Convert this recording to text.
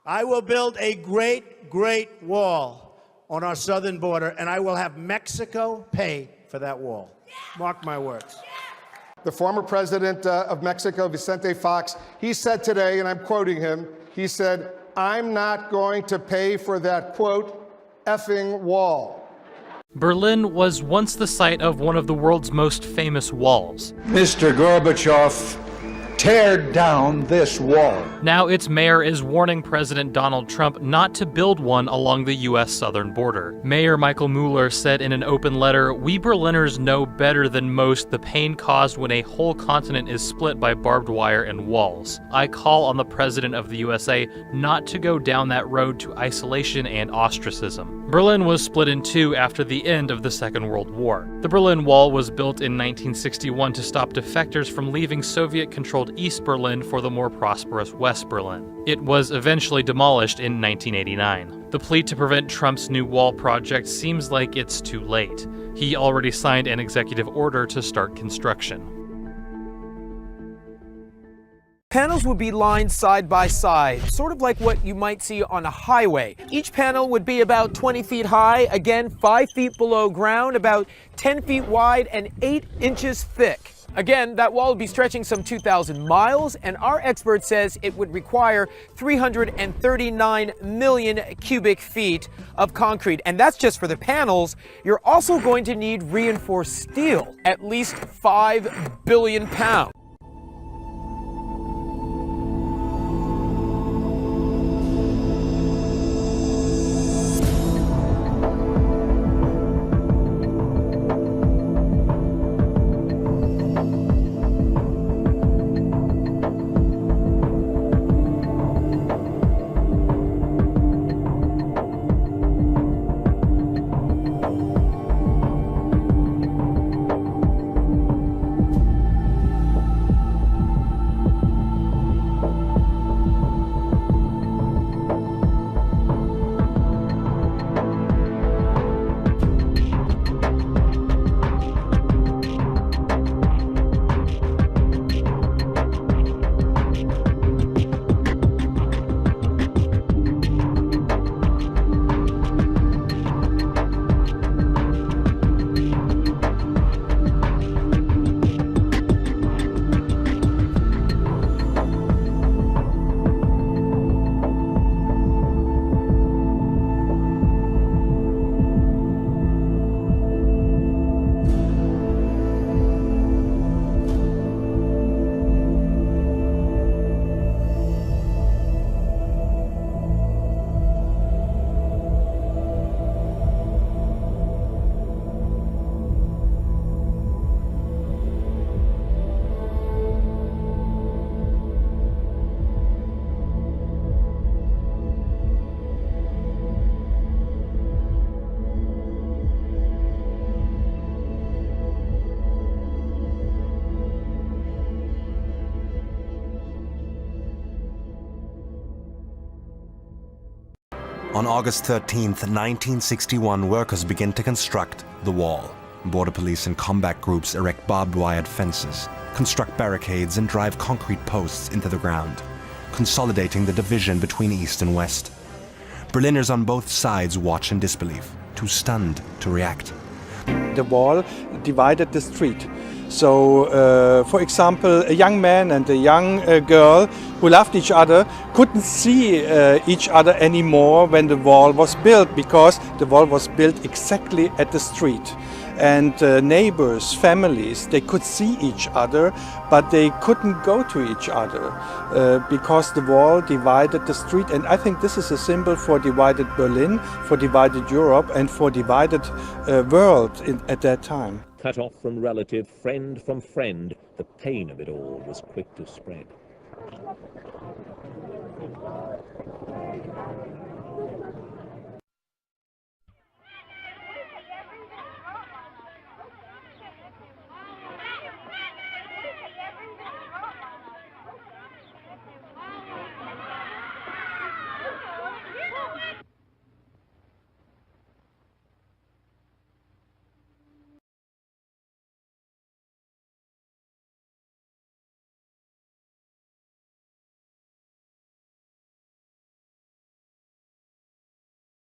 I will build a great, great wall on our southern border, and I will have Mexico pay for that wall. Mark my words. The former president of Mexico, Vicente Fox, he said today, and I'm quoting him, he said, "I'm not going to pay for that, quote, effing wall." Berlin was once the site of one of the world's most famous walls. Mr. Gorbachev, tear down this wall. Now its mayor is warning President Donald Trump not to build one along the U.S. southern border. Mayor Michael Mueller said in an open letter, "We Berliners know better than most the pain caused when a whole continent is split by barbed wire and walls. I call on the President of the USA not to go down that road to isolation and ostracism." Berlin was split in two after the end of the Second World War. The Berlin Wall was built in 1961 to stop defectors from leaving Soviet-controlled East Berlin for the more prosperous West Berlin. It was eventually demolished in 1989. The plea to prevent Trump's new wall project seems like it's too late. He already signed an executive order to start construction. Panels would be lined side by side, sort of like what you might see on a highway. Each panel would be about 20 feet high, again 5 feet below ground, about 10 feet wide and 8 inches thick. Again, that wall would be stretching some 2,000 miles, and our expert says it would require 339 million cubic feet of concrete. And that's just for the panels. You're also going to need reinforced steel, at least 5 billion pounds. On August 13th, 1961, workers begin to construct the wall. Border police and combat groups erect barbed wired fences, construct barricades, and drive concrete posts into the ground, consolidating the division between East and West. Berliners on both sides watch in disbelief, too stunned to react. The wall divided the street. So, for example, a young man and a young girl who loved each other couldn't see each other anymore when the wall was built, because the wall was built exactly at the street. And neighbors, families, they could see each other, but they couldn't go to each other because the wall divided the street. And I think this is a symbol for divided Berlin, for divided Europe, and for divided world at that time. Cut off from relative, friend from friend, the pain of it all was quick to spread.